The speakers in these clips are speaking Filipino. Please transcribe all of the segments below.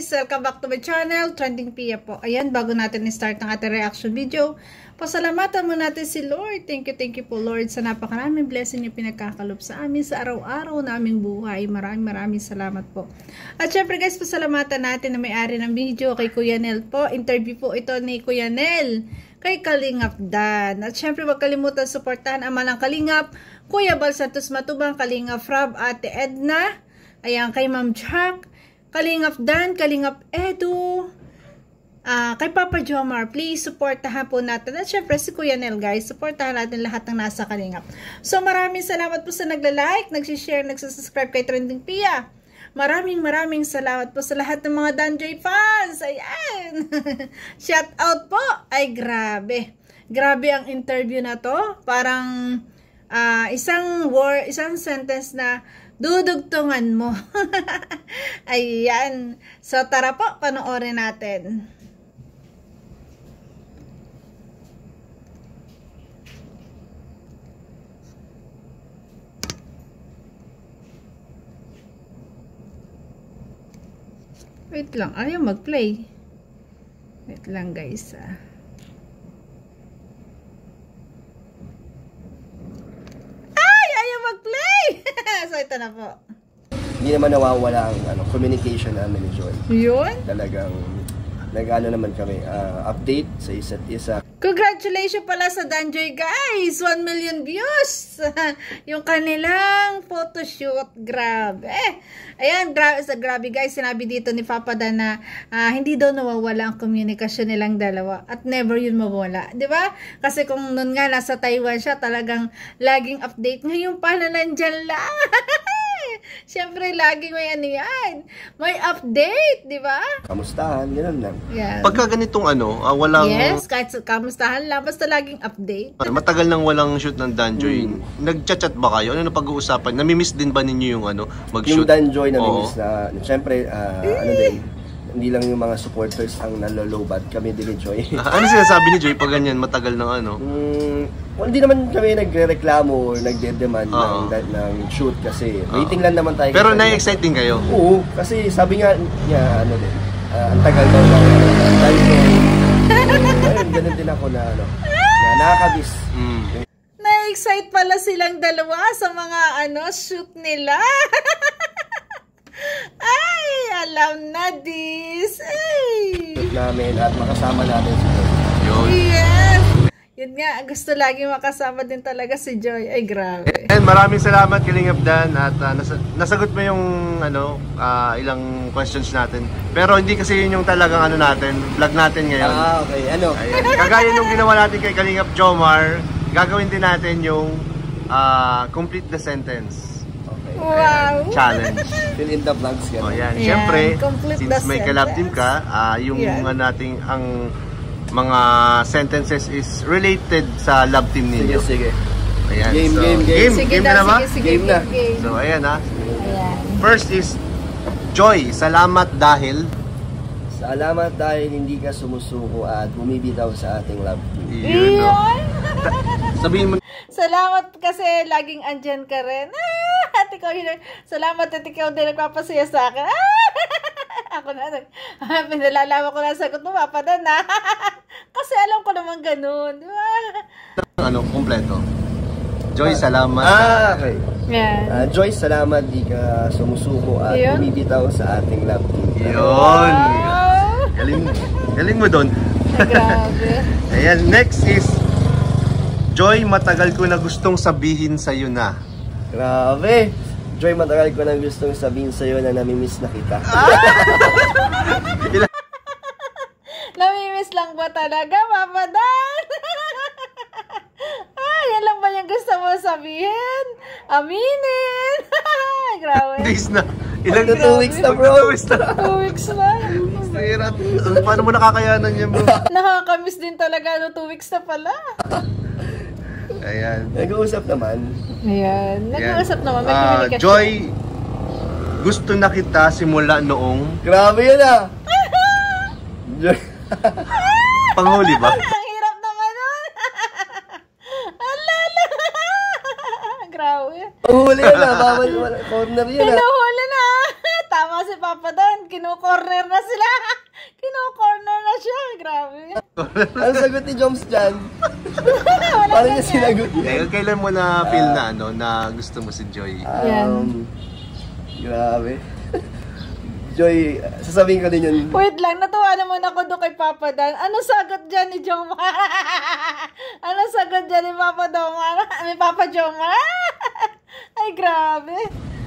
guys! Welcome back to my channel, Trending Pia po. Ayan, bago natin i-start ang ating reaction video, pasalamatan mo natin si Lord. Thank you po Lord sa napakaraming blessing niyo pinagkakalob sa amin sa araw-araw naming buhay. Maraming salamat po. At syempre guys, pasalamatan natin na may-ari ng video kay Kuya Nel po. Interview po ito ni Kuya Nel kay Kalingap Dan. At syempre wag kalimutan suportahan ang Manang Kalingap, Kuya Bal Santos Matubang, Kalingap Rob, Ate Edna, ayan, kay Ma'am Jack, Kalingap Dan, Kalingap Edu, kay Papa Jomar. Please, supportahan po natin. At syempre, si Kuya Nel, guys. Supportahan natin lahat ng nasa Kalingap. So, maraming salamat po sa nagla-like, nagsishare, nagsasubscribe kay Trending Pia. Maraming salamat po sa lahat ng mga Danjoy fans. Ayan. Shout out po. Ay, grabe. Grabe ang interview na to. Parang isang sentence na dudugtungan mo. Ayan. So, tara po, panoorin natin. Wait lang, ayaw mag-play. Wait lang guys, Ay, ayaw mag-play! So, ito na po. Hindi naman nawawala ang communication namin ni Joy. Yun? Talagang nag-ano naman kami, update sa isa't isa. Congratulations pala sa Danjoy guys! 1 million views! Yung kanilang photoshoot. Grabe! Ayan, grabe guys. Sinabi dito ni Papa Dan na hindi daw nawawala ang komunikasyon nilang dalawa. At never yun mawala. Diba? Kasi kung nun nga nasa Taiwan siya, talagang laging update. Ngayon pa na nandyan lang. Siyempre, laging may ano yan. May update, di ba? Kamustahan, gano'n lang. Yes. Pagka ganitong walang... Yes, kahit kamustahan lang, basta laging update. Matagal nang walang shoot ng Danjoy. Nag-chat ba kayo? Ano na pag-uusapan? Namimiss din ba ninyo yung mag-shoot? Yung Danjoy namimiss na, siyempre, din, hindi lang yung mga supporters ang nalolobad. Kami din ni Joy. Ano sinasabi ni Joy pag ganyan, matagal ng Well, hindi naman kami nagre-reklamo or nagde-demand ng shoot kasi waiting lang naman tayo. Pero na-excite din kayo? Oo, kasi sabi nga niya, ang tagal daw ng Danjoy. Ganun din ako na, nakakabis. Na-excite pala silang dalawa sa mga, shoot nila. Ay, alam na this. Ay. Namin at makasama namin si Joy. Yes. Yun nga, gusto lagi makasama din talaga si Joy. Ay, grabe. And maraming salamat Kalingap Dan at nasagot mo yung ilang questions natin. Pero hindi kasi yun yung talagang natin, vlog natin ngayon. Okay, Ayan. Kagaya nung ginawa natin kay Kalingap Jomar, gagawin din natin yung complete the sentence. Wow! Challenge. Fill in the blanks ka. Yan. Siyempre, since may collab team ka, yung nating ang mga sentences is related sa love team ninyo. Sige. Ayan. Game. Sige na ba? Game na. So, ayan Ayan. First is, Joy, salamat dahil... Salamat dahil hindi ka sumusuko at bumibitaw sa ating love team. Yun! Sabihin mo... Salamat kasi laging andyan ka rin. Ate ko, salamat at ikaw din nagpapasaya sa akin. Ako na, pinalalaman ko na sagot mo, Papa Dan, kasi alam ko naman ganun. Kompleto. Joy, salamat. Okay. Yeah. Joy, salamat di ka sumusuko at bumibitaw sa ating love team. Yun. Galing mo doon. Grabe. Ayan, next is Joy, matagal ko na gustong sabihin sa'yo na. Grabe. Joy, matagal ko na gustong sabihin sa'yo na namimiss na kita. Namimiss lang ba talaga, Papa Dan? Yan lang ba yung gusto mo sabihin? Aminin! Grabe. Days na. Ilang 2 weeks na, bro. 2 weeks na. Hirap. Paano mo nakakayanan yan, bro? Nakakamiss din talaga, 2 weeks na pala. Ayan. Nag-uusap naman. Ayan. Nag-uusap naman. May communication. Joy, gusto na kita simula noong... Grabe yun Joy. Panghuli ba? Ang hirap naman nun. Alala. Grabe. Huli yun bawal corner yun Pinuhuli na. Tama si Papa Dan. kino-corner na sila. Kino-corner na siya. Grabe. Ano sagot ni Joms dyan? Parang niya sinagot niya. Kailan mo na feel na ano na gusto mo si Joy? Grabe. Joy, sasabihin ko din yun. Wait lang, natuwa naman ako doon kay Papa Dan. Ano sagot dyan ni Jomar? Ano sagot dyan ni Papa Domar? Ni Papa Jomar? Ay, grabe.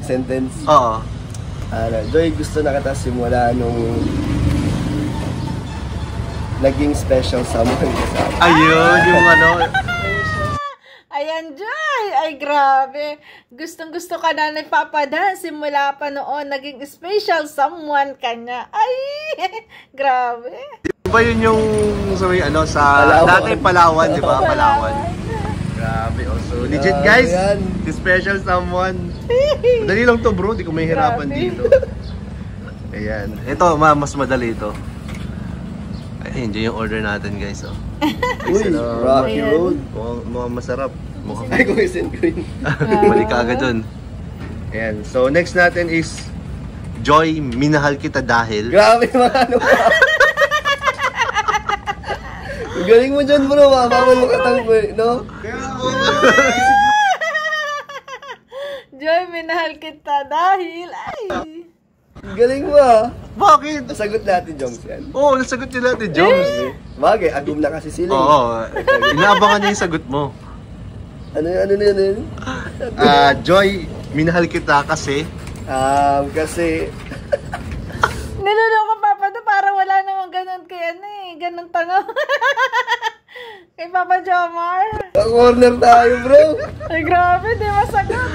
Sentence. Oo. Joy, gusto na kita simula nung naging special someone ka sa akin. Ayun, yung ano. Ayan, Joy! Ay, grabe. Gustong-gusto ka na ni Papa Dan. Simula pa noon, naging special someone ka niya. Ay, grabe. Di ba yun yung ano, sa Palawan. dati Palawan, di ba? Palawan. Grabe, oh. So, legit guys, yan. si special someone. Madali lang to bro, di ko mahihirapan Grabe. dito. Ayan. Ito, mas madali ito. Ay, enjoy yung order natin guys, oh. Uy, Rocky Ayan. Road. Mukhang masarap. Mukhang Ay, kung isin green. balik ka agad dun. Ayan. So, next natin is Joy, minahal kita dahil. Grabe mga ano pa. Galing mo dyan bro, mabawal mo katanggo eh, no? Joy, minahal kita dahil, ay. Galing mo ah. Bakit? Sagot natin, Joms yan. Oo, nasagot niya natin, Jones. Bagay, agum na kasi sila. Oo. Inaabangan niya yung sagot mo. Ano yun? Joy, minahal kita kasi. Kasi, Niloloko Papa to, para wala namang ganun kay ano eh. Ganun tanong. Kay Papa Jomar. corner tayo bro. Ay, grabe, di masagot.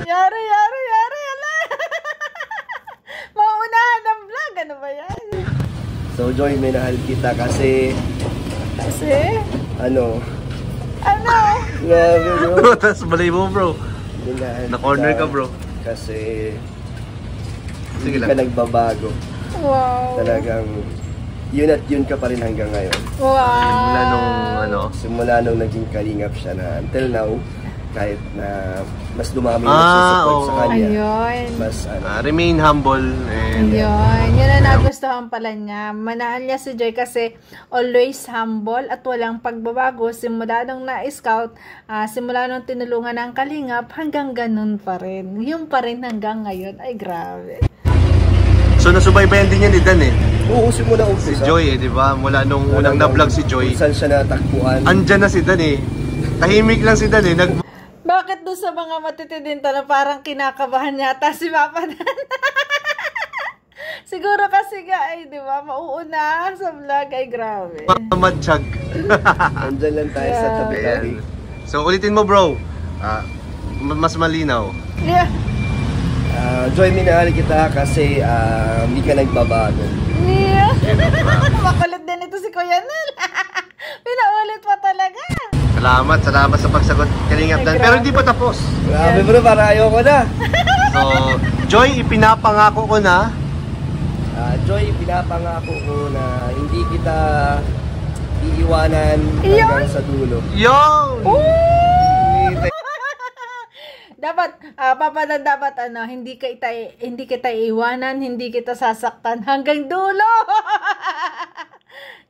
Yari. Ala. Maunahan ng vlog. Ano ba yan? So Joy, minahal kita kasi, Kasi, ano, grabe bro. Bro, tas balay mo bro. Minahal Na-corner kita ka, bro. Kasi, Sige hindi lang. ka nagbabago. wow. Talagang, yun at yun ka pa rin hanggang ngayon. Wow. Mula nung ano. Simula nung naging kalingap siya na until now, kahit na mas dumami yung nagsusupport sa oo. kanya. Ayun. Mas ano. Remain humble and Ayun. Yun ang nagustuhan pala niya. Manahal niya si Joy kasi always humble at walang pagbabago. Simula nung na-scout, simula nung tinulungan ng kalingap, hanggang ganun pa rin. Yung pa rin hanggang ngayon. Ay, grabe. so nasubaybayan din yan ni Dan eh. Oo, simula Si umpisa. Joy eh, di ba? Mula nung unang na-vlog si Joy. Kung saan siya natakbuhan. Andyan na si Dan eh. Tahimik lang si Dan eh. Bakit doon sa mga matitinding tanong parang kinakabahan yata si Papa Dan? Siguro kasi nga ay, di ba, mauuna sa vlog. Ay, grabe. Matsyag. Andyan lang tayo sa tabi-tabi. Ayan. So ulitin mo bro. Mas malinaw. Yeah. Joy, minahal kita kasi hindi ka nagbabago. Yeah. Makulit din ito si Kuya Nel. Pinaulit pa talaga. Salamat sa pagsagot Kalingap Dan. Pero hindi pa tapos. Grabe bro, para ayoko na. So, Joy, ipinapangako ko na. Joy, pinapangako ko na hindi kita iiwanan hanggang sa dulo. Yon! Dapat Papa Dan, dapat hindi kita iiwanan, hindi kita sasaktan hanggang dulo.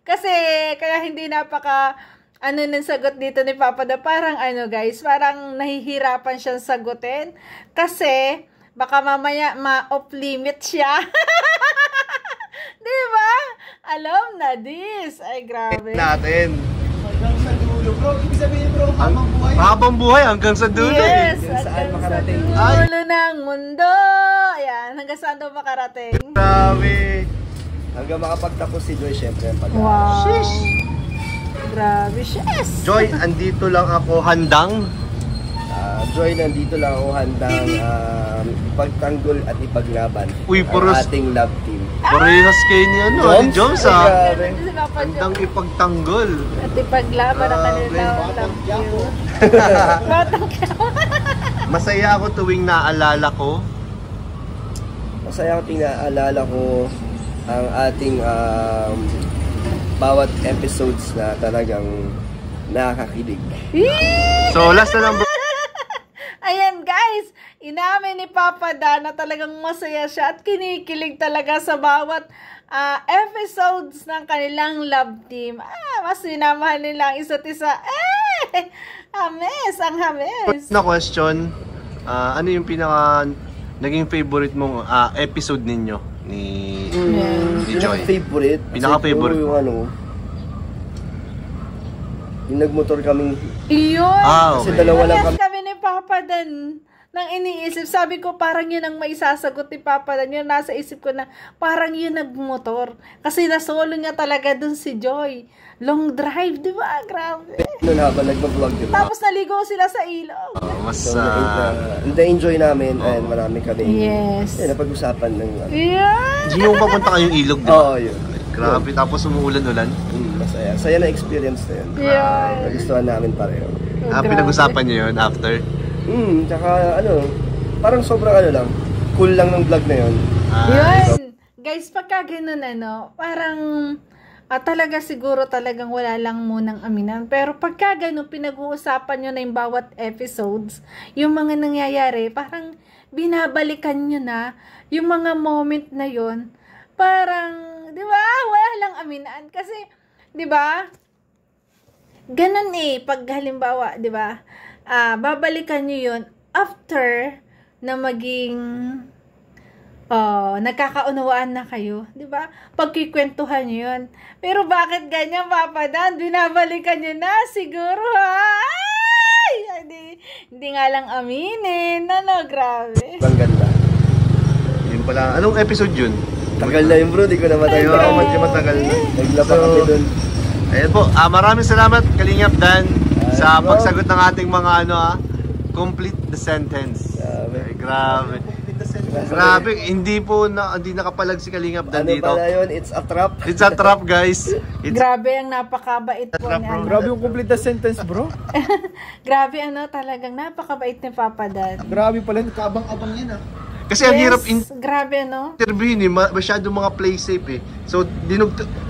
Kasi kaya hindi ng sagot dito ni Papa Dan, parang guys, parang nahihirapan siyang sagutin kasi baka mamaya ma-off limit siya. Diba? Alam na this. Ay, grabe. Natin. Hanggang sa dulo bro, ibig sabihin bro, habang buhay. Habang buhay hanggang sa dulo eh. Yes, Hanggang saan hanggang sa makarating? dulo ng mundo. Ayan, hanggang saan daw makarating? Grabe. Hanggang makapagtapos si Joy, syempre ang pag-aaral. Wow. Sheesh. Grabe, yes. Joy, andito lang ako handang. Joy, nandito lang ako handang ipagtanggol at ipaglaban Uy, ang puros- ating love team. Parehas kayo ni ni Joms Ay, ah. grabe. Si Papa Handang Joe. ipagtanggol. At ipaglaban ang kanilang love you. Batang Masaya ako tuwing naalala ko. Masaya ako tinaalala ko ang ating bawat episodes na talagang nakakakilig. So last na lang bro. Ayan guys, inamin ni Papa Dan na talagang masaya siya at kinikilig talaga sa bawat episodes ng kanilang love team. Mas minamahal nila ang isa't isa. Hames, ang hames. Na question, ano yung pinaka naging favorite mong episode ninyo ni Joy? Favorite? Pinaka-favorite yung yung nagmotor kaming... Iyon! Kasi dalawa lang kami. Kami ni Papa Dan nang iniisip. Sabi ko parang yun ang maisasagot ni Papa Dan. Yun nasa isip ko na parang yun nagmotor. Kasi nasolo niya talaga dun si Joy. Long drive, di ba? Grabe. Noon habang nagpa-vlog yun. Tapos naligo sila sa ilog. Mas na-enjoy namin and marami kami. Yes. Napag-usapan ng... Yeah. Hindi mo papunta kayong ilog, di ba? Oo, yun. Grabe, tapos umuulan-ulan. Masaya. Saya na experience na yun. Yeah. Nagustuhan namin pareho. Pinag-usapan niyo yun after? Tsaka parang sobrang lang. Cool lang ng vlog na yun. Yun. Guys, pagka ganun parang talaga siguro talagang wala lang munang aminan. Pero pagka ganun, pinag-uusapan nyo na yung bawat episodes, yung mga nangyayari, parang binabalikan nyo na yung mga moment na yun. Parang, di ba, wala lang aminan. Kasi, di ba, ganun pag halimbawa, di ba, babalikan nyo yun after na maging nagkakaunawaan na kayo, di ba? Pagkikwentuhan nyo yun. Pero bakit ganyan, Papa Dan? Binabalikan nyo na, siguro, ha? Ay, hindi nga lang aminin. Grabe. Ang ganda. Yun pala. Anong episode yun? Tagal na yun bro, di ko na matagal. Medyo matagal na. Naglapa kami dun. Ayan po, maraming salamat Kalingap Dan sa pagsagot ng ating mga complete the sentence. Grabe. Grabe, hindi nakapalag si Kalingap Dan dito. Pala yun? It's a trap. It's a trap, guys. Grabe ang napakabait po niya. Grabe yung complete the sentence, bro. Grabe talagang napakabait ni Papa Dan. Grabe pala, kaabang-abang yan Kasi ang hirap grabe interviewin masyado mga play safe So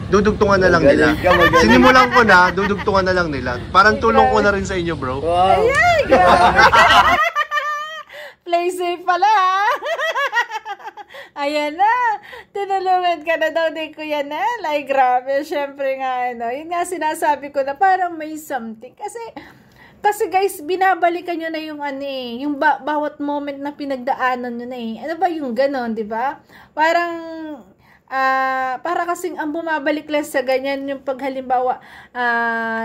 dudugtungan na lang nila. Magaling ka. Sinimulan ko na, dudugtungan na lang nila. Parang tulong ko na rin sa inyo, bro. Wow. Ay, grabe. Play safe pala, ha? Ayan na. Tinulungan ka na daw ni Kuya Nel. Ay, grabe. Syempre nga, yun nga sinasabi ko na parang may something. Kasi guys, binabalikan nyo na yung yung bawat moment na pinagdaanan nyo na Ano ba yung ganon, di ba? Parang, para kasing ang bumabalik lang sa ganyan yung pag halimbawa,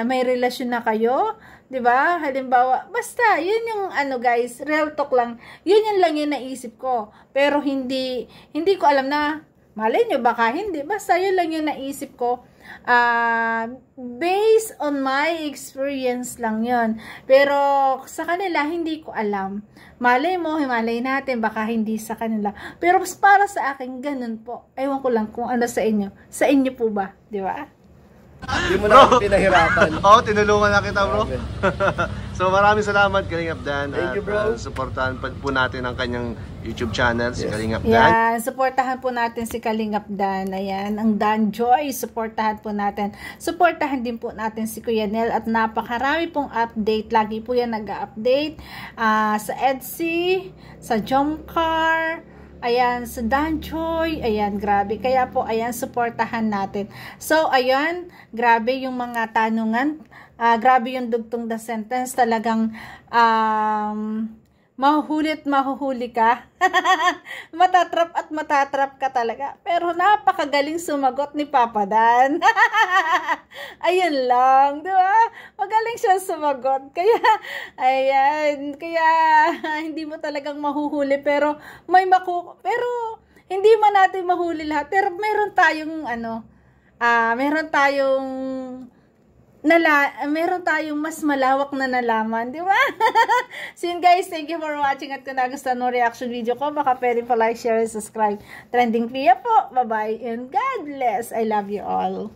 may relasyon na kayo, di ba? Halimbawa, basta, yun yung guys, real talk lang. Yun lang yung naisip ko. Pero hindi ko alam na, malay nyo, baka hindi. Basta, yun lang yung naisip ko. Based on my experience lang yon. Pero sa kanila hindi ko alam. Malay natin baka hindi sa kanila. Pero para sa akin ganun po. Ewan ko lang kung ano sa inyo. Sa inyo po ba, di ba? Hindi mo na pinahirapan. Oo, tinulungan na kita, bro. So maraming salamat Kalingap Dan. Thank you, bro. Supportahan po natin ang kanyang YouTube channel, si Kalingap Dan. Yan, supportahan po natin si Kalingap Dan. Ayan, ang Dan Joy, supportahan po natin. Supportahan din po natin si Kuya Nel at napakarami pong update. Lagi po yan nag-update sa Etsy, sa Jomcar, ayan, sa Dan Joy, ayan, grabe. Kaya po, ayan, supportahan natin. So, ayan, grabe yung mga tanungan. Grabe yung dugtong the sentence. Talagang, mahuhuli ka. Matatrap ka talaga. Pero napakagaling sumagot ni Papa Dan. Ayun lang, di ba? Magaling siya sumagot. Kaya, ayan, hindi mo talagang mahuhuli. Pero, pero, hindi man natin mahuli lahat. Pero, meron tayong mas malawak na nalaman, di ba? So yun guys, thank you for watching at kung nagustuhan mo reaction video ko, baka pwede pa like, share, and subscribe. Trending Pia po. Bye-bye and God bless. I love you all.